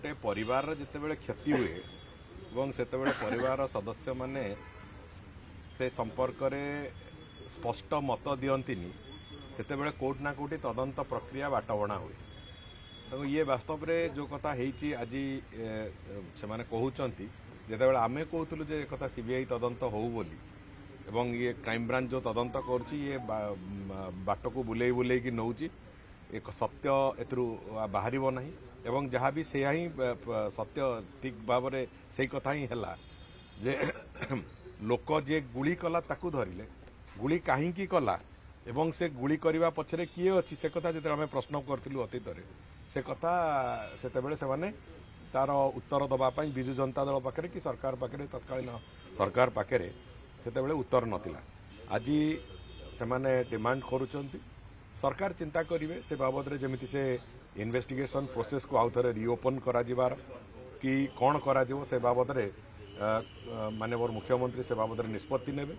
गोटे परिवार जितेबाला क्षति हुए एवं सेतेबाला परिवार सदस्य माने से संपर्क में स्पष्ट मत दियंतिनी सेतेबाला कोर्ट ना कोटी तदंत प्रक्रिया बाटबणा हुए तेणु ये वास्तव में जो कथा होती आज से माने कहउचंती जेतेबाला आमे कहतलु जे कथा सीबीआई तदंत हो बोली एवं ये क्राइम ब्रांच जो तदंत करुच्ची ये बाट को बुले बुले कि नौची एक सत्य एथरू बाहर ना एवं जहाँ भी से ही सत्य ठीक भाव में से कथा ही है जे लोक जे गुली कला ताकू धरिले गुली कहीं कला एवं से गुली करने पछरे किए अच्छी से कथा जो आम प्रश्न करूँ अतीत से कथा से तार उत्तर दवापाई विजु जनता दल पाखे कि सरकार पाखे तत्कालीन सरकार पाखे से उत्तर नाला आज से डिमांड करुँच सरकार चिंता करेंगे से बाबद में जमी से इन्वेस्टिगेशन प्रोसेस को आउ थे रिओपन करा कि कौन करा से बाबद में माननीय मुख्यमंत्री से बाबद में निष्पत्ति नेबे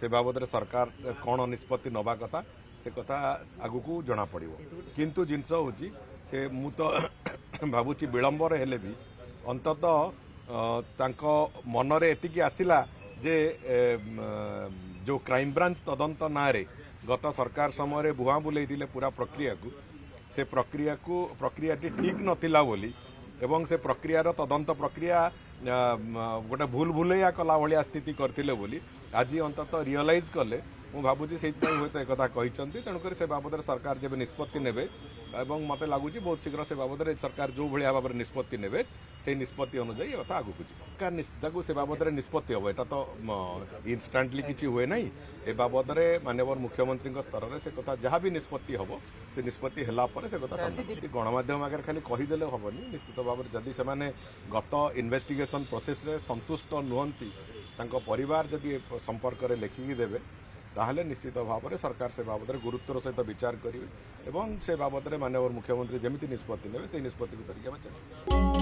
से बाबद में सरकार कौन निष्पत्ति नवा कथा से कथा आगू जना पड़ो किंतु जिनस हूँ से मु तो भावुची विलंबर हेले भी अंततः मनरे एतिकी आसिला जे जो क्राइम ब्रांच तदंत ना गत सरकार समय भुआ बुले पूरा प्रक्रिया को से प्रक्रियाटी ठीक नथिला बोली एवं से प्रक्रियार तदंत प्रक्रिया गोटे भूल भूलैया कला भाया स्थिति करथिले बोली आज अंततः रियलाइज कले मु भावुची से हूँ एक कहते तेणुक से बाबद सरकार जब निष्पत्ति नेबे एवं मत लगुच बहुत शीघ्र से बाबद में सरकार जो भाया भाव में निष्पत्ति नेबे से निष्पत्ति अनुजाई ये कथा आगू सरकार से बाबद में निष्पत्ति हम यहाँ तो इन्स्टाटली किसी हुए ना ए बाबद में माननीय मुख्यमंत्री स्तर में से कथा जहाँ भी निष्पत्ति हम से निष्पत्ति है से कथा गणमाध्यम आगे खाली कहीदेले हेनी निश्चित भाव में जदि से गत इन्वेस्टिगेशन प्रोसेस रे संतुष्ट नुहंती परिवार जदि संपर्क में लेखिकी देवे ताहले निश्चित भाव में सरकार से बाबद में गुरुत्वर सहित विचार करेंगे एवं से बाबद में माननीय मुख्यमंत्री जमी निष्पत्ति ने से निष्पत्ति को तरीके चलिए।